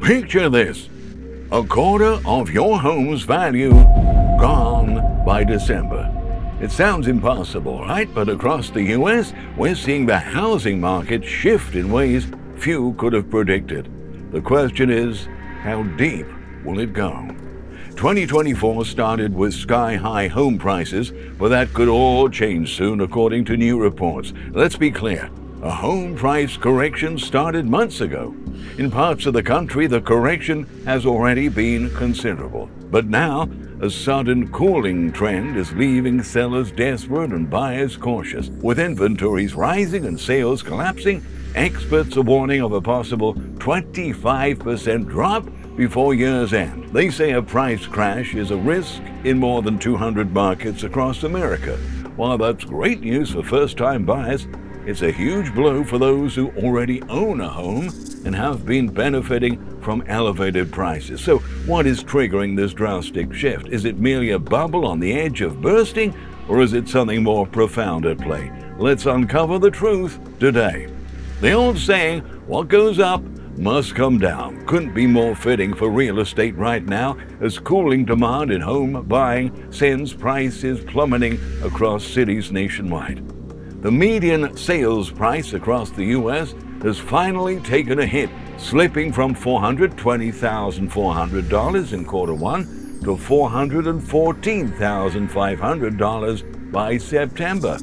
Picture this: a quarter of your home's value gone by December. It sounds impossible, right? But across the US, we're seeing the housing market shift in ways few could have predicted. The question is, how deep will it go? 2024 started with sky-high home prices, but that could all change soon according to new reports. Let's be clear, a home price correction started months ago. In parts of the country, the correction has already been considerable. But now, a sudden cooling trend is leaving sellers desperate and buyers cautious. With inventories rising and sales collapsing, experts are warning of a possible 25% drop before year's end. They say a price crash is a risk in more than 200 markets across America. While that's great news for first-time buyers, it's a huge blow for those who already own a home and have been benefiting from elevated prices. So what is triggering this drastic shift? Is it merely a bubble on the edge of bursting, or is it something more profound at play? Let's uncover the truth today. The old saying, what goes up must come down, couldn't be more fitting for real estate right now, as cooling demand in home buying sends prices plummeting across cities nationwide. The median sales price across the U.S. has finally taken a hit, slipping from $420,400 in quarter one to $414,500 by September.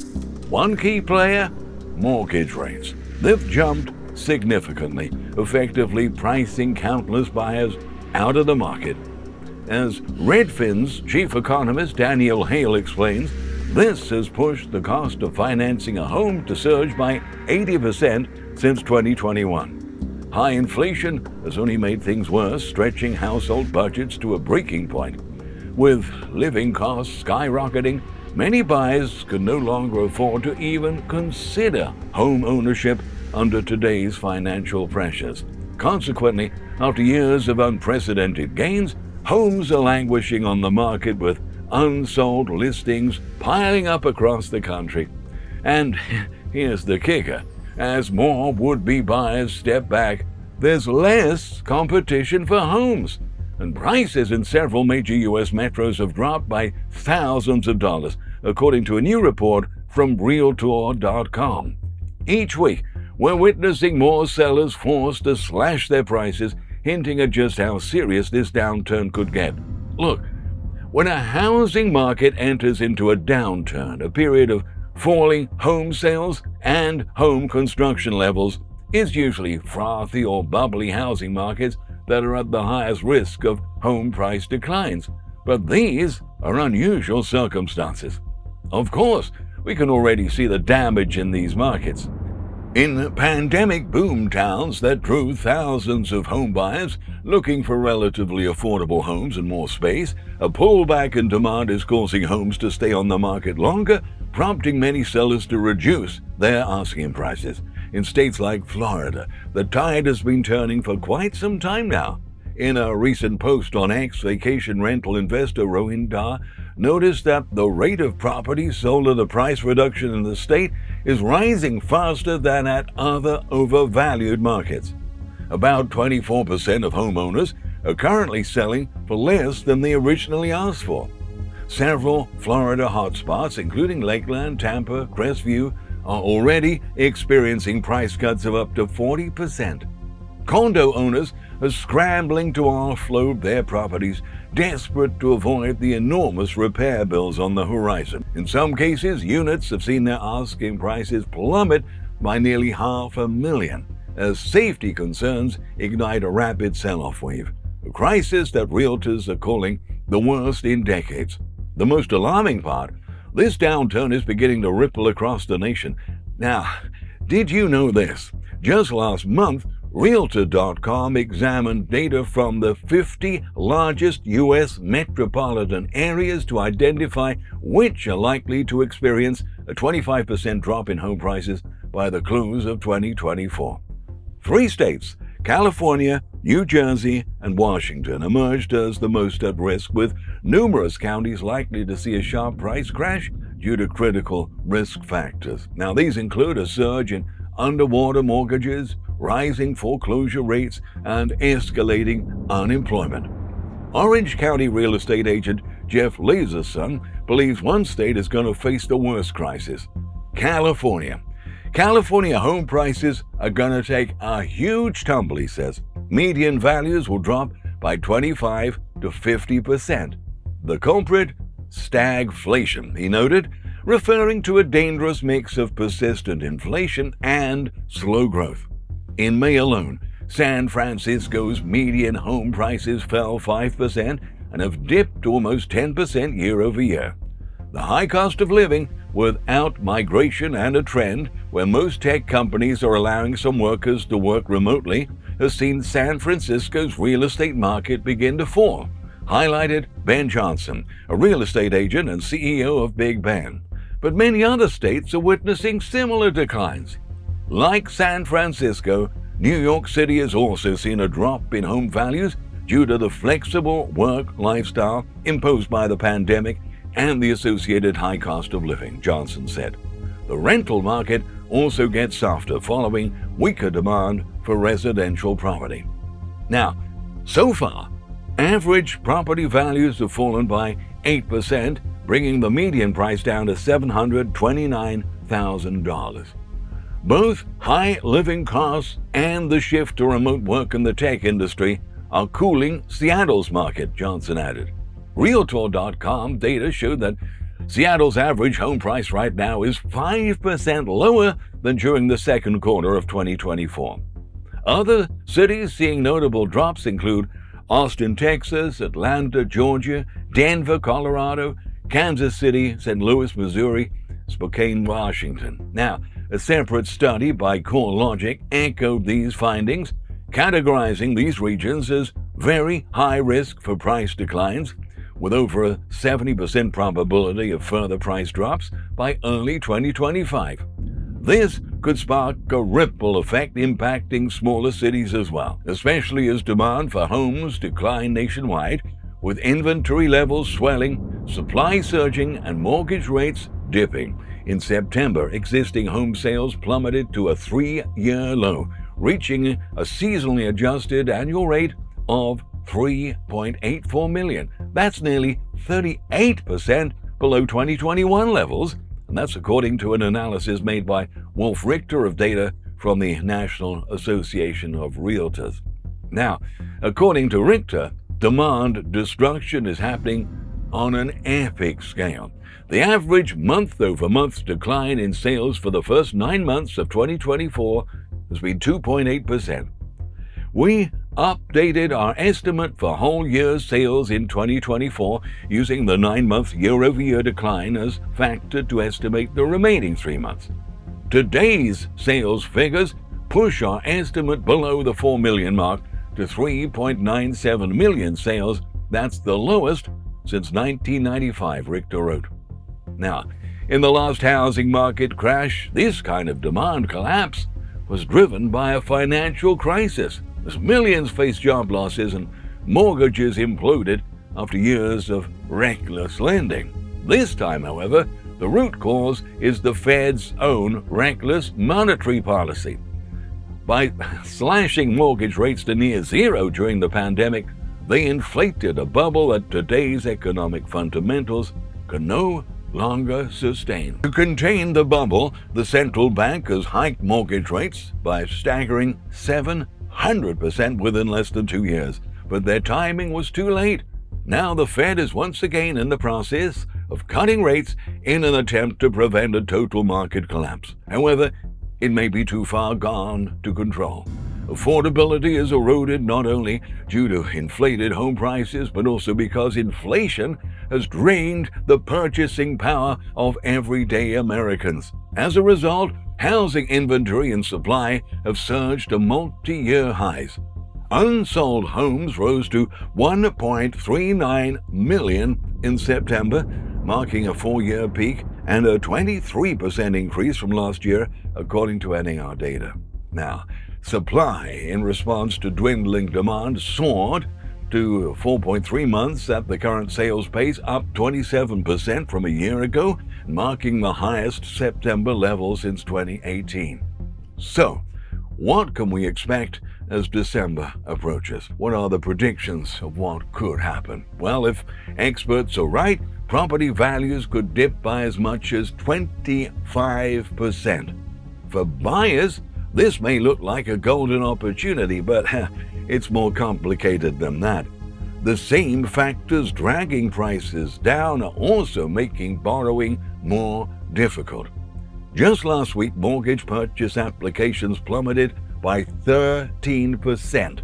One key player: mortgage rates. They've jumped significantly, effectively pricing countless buyers out of the market. As Redfin's chief economist Daniel Hale explains, this has pushed the cost of financing a home to surge by 80% since 2021. High inflation has only made things worse, stretching household budgets to a breaking point. With living costs skyrocketing, many buyers can no longer afford to even consider home ownership under today's financial pressures. Consequently, after years of unprecedented gains, homes are languishing on the market with unsold listings piling up across the country. And here's the kicker: as more would-be buyers step back, there's less competition for homes, and prices in several major U.S. metros have dropped by thousands of dollars, according to a new report from Realtor.com. Each week, we're witnessing more sellers forced to slash their prices, hinting at just how serious this downturn could get. Look, when a housing market enters into a downturn, a period of falling home sales and home construction levels is usually frothy or bubbly housing markets that are at the highest risk of home price declines. But these are unusual circumstances. Of course, we can already see the damage in these markets. In pandemic boom towns that drew thousands of home buyers looking for relatively affordable homes and more space, a pullback in demand is causing homes to stay on the market longer, prompting many sellers to reduce their asking prices. In states like Florida, the tide has been turning for quite some time now. In a recent post on X, vacation rental investor Rohinda noticed that the rate of properties sold at a price reduction in the state is rising faster than at other overvalued markets. About 24% of homeowners are currently selling for less than they originally asked for. Several Florida hotspots, including Lakeland, Tampa, Crestview, are already experiencing price cuts of up to 40%. Condo owners are scrambling to offload their properties, desperate to avoid the enormous repair bills on the horizon. In some cases, units have seen their asking prices plummet by nearly $500,000, as safety concerns ignite a rapid sell-off wave, a crisis that realtors are calling the worst in decades. The most alarming part: this downturn is beginning to ripple across the nation. Now, did you know this? Just last month, Realtor.com examined data from the 50 largest U.S. metropolitan areas to identify which are likely to experience a 25% drop in home prices by the close of 2024. 3 states, California, New Jersey, and Washington, emerged as the most at risk, with numerous counties likely to see a sharp price crash due to critical risk factors. Now, these include a surge in underwater mortgages, rising foreclosure rates, and escalating unemployment. Orange County real estate agent Jeff Lazerson believes one state is going to face the worst crisis: California. California home prices are going to take a huge tumble, he says. Median values will drop by 25 to 50%. The culprit? Stagflation, he noted, referring to a dangerous mix of persistent inflation and slow growth. In May alone, San Francisco's median home prices fell 5% and have dipped almost 10% year over year. The high cost of living, without migration and a trend where most tech companies are allowing some workers to work remotely, has seen San Francisco's real estate market begin to fall, highlighted Ben Johnson, a real estate agent and CEO of Big Ben. But many other states are witnessing similar declines. Like San Francisco, New York City has also seen a drop in home values due to the flexible work lifestyle imposed by the pandemic and the associated high cost of living, Johnson said. The rental market also gets softer following weaker demand for residential property. Now, so far, average property values have fallen by 8%, bringing the median price down to $729,000. Both high living costs and the shift to remote work in the tech industry are cooling Seattle's market, Johnson added. Realtor.com data showed that Seattle's average home price right now is 5% lower than during the second quarter of 2024. Other cities seeing notable drops include Austin, Texas, Atlanta, Georgia, Denver, Colorado, Kansas City, St. Louis, Missouri, Spokane, Washington. Now, a separate study by CoreLogic echoed these findings, categorizing these regions as very high risk for price declines, with over a 70% probability of further price drops by early 2025. This could spark a ripple effect impacting smaller cities as well, especially as demand for homes decline nationwide, with inventory levels swelling, supply surging, and mortgage rates dipping. In September, existing home sales plummeted to a 3-year low, reaching a seasonally adjusted annual rate of 3.84 million. That's nearly 38% below 2021 levels, and that's according to an analysis made by Wolf Richter of data from the National Association of Realtors. Now, according to Richter, demand destruction is happening on an epic scale. The average month-over-month decline in sales for the first 9 months of 2024 has been 2.8%. We updated our estimate for whole year sales in 2024 using the 9-month year-over-year decline as factor to estimate the remaining 3 months. Today's sales figures push our estimate below the 4 million mark to 3.97 million sales. That's the lowest since 1995, Richter wrote. Now, in the last housing market crash, this kind of demand collapse was driven by a financial crisis, as millions faced job losses and mortgages imploded after years of reckless lending. This time, however, the root cause is the Fed's own reckless monetary policy. By slashing mortgage rates to near zero during the pandemic, they inflated a bubble that today's economic fundamentals can no longer sustain. To contain the bubble, the central bank has hiked mortgage rates by a staggering 700% within less than 2 years, but their timing was too late. Now the Fed is once again in the process of cutting rates in an attempt to prevent a total market collapse. However, it may be too far gone to control. Affordability is eroded not only due to inflated home prices, but also because inflation has drained the purchasing power of everyday Americans. As a result, housing inventory and supply have surged to multi-year highs. Unsold homes rose to 1.39 million in September, marking a 4-year peak and a 23% increase from last year, according to NAR data. Now, supply, in response to dwindling demand, soared to 4.3 months at the current sales pace, up 27% from a year ago, marking the highest September level since 2018. So, what can we expect as December approaches? What are the predictions of what could happen? Well, if experts are right, property values could dip by as much as 25%. For buyers, this may look like a golden opportunity, but it's more complicated than that. The same factors dragging prices down are also making borrowing more difficult. Just last week, mortgage purchase applications plummeted by 13%.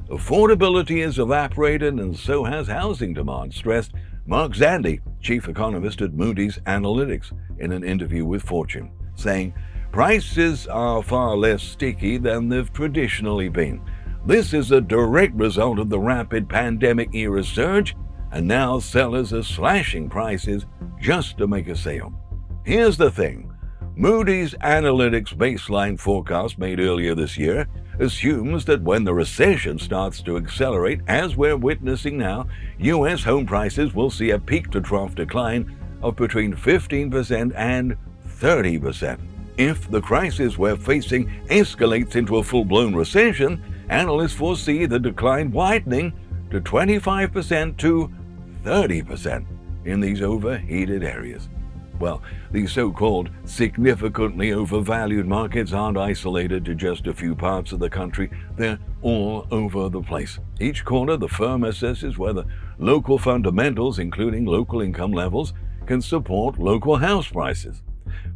Affordability has evaporated, and so has housing demand, stressed Mark Zandi, chief economist at Moody's Analytics, in an interview with Fortune, saying, "Prices are far less sticky than they've traditionally been. This is a direct result of the rapid pandemic-era surge, and now sellers are slashing prices just to make a sale." Here's the thing. Moody's Analytics baseline forecast made earlier this year assumes that when the recession starts to accelerate, as we're witnessing now, U.S. home prices will see a peak-to-trough decline of between 15% and 30%. If the crisis we're facing escalates into a full-blown recession, analysts foresee the decline widening to 25% to 30% in these overheated areas. Well, these so-called significantly overvalued markets aren't isolated to just a few parts of the country. They're all over the place. Each quarter, the firm assesses whether local fundamentals, including local income levels, can support local house prices.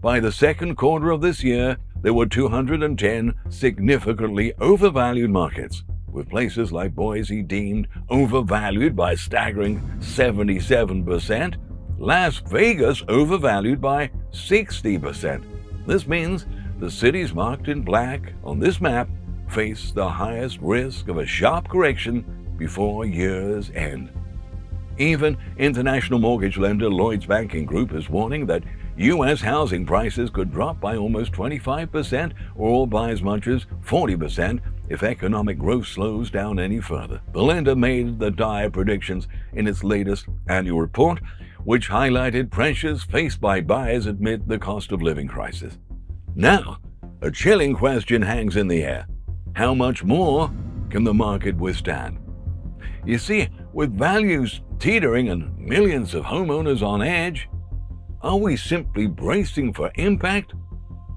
By the second quarter of this year, there were 210 significantly overvalued markets, with places like Boise deemed overvalued by a staggering 77%, Las Vegas overvalued by 60%. This means the cities marked in black on this map face the highest risk of a sharp correction before year's end. Even international mortgage lender Lloyds Banking Group is warning that U.S. housing prices could drop by almost 25% or by as much as 40% if economic growth slows down any further. The lender made the dire predictions in its latest annual report, which highlighted pressures faced by buyers amid the cost of living crisis. Now, a chilling question hangs in the air. How much more can the market withstand? You see, with values teetering and millions of homeowners on edge, are we simply bracing for impact,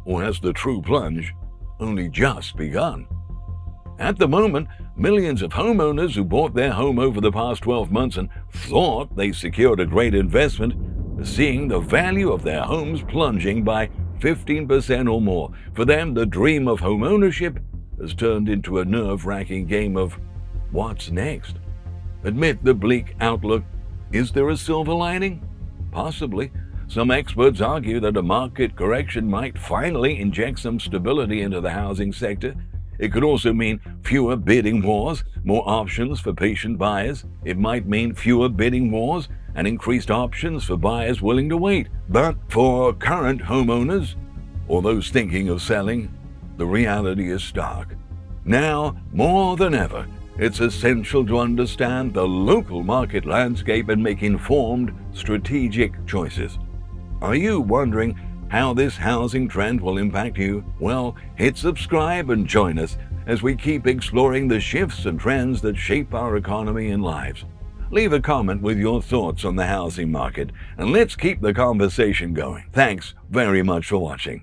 or has the true plunge only just begun? At the moment, millions of homeowners who bought their home over the past 12 months and thought they secured a great investment are seeing the value of their homes plunging by 15% or more. For them, the dream of home ownership has turned into a nerve-wracking game of what's next. Amid the bleak outlook, is there a silver lining? Possibly. Some experts argue that a market correction might finally inject some stability into the housing sector. It could also mean fewer bidding wars, more options for patient buyers. It might mean fewer bidding wars and increased options for buyers willing to wait. But for current homeowners, or those thinking of selling, the reality is stark. Now, more than ever, it's essential to understand the local market landscape and make informed, strategic choices. Are you wondering how this housing trend will impact you? Well, hit subscribe and join us as we keep exploring the shifts and trends that shape our economy and lives. Leave a comment with your thoughts on the housing market, and let's keep the conversation going. Thanks very much for watching.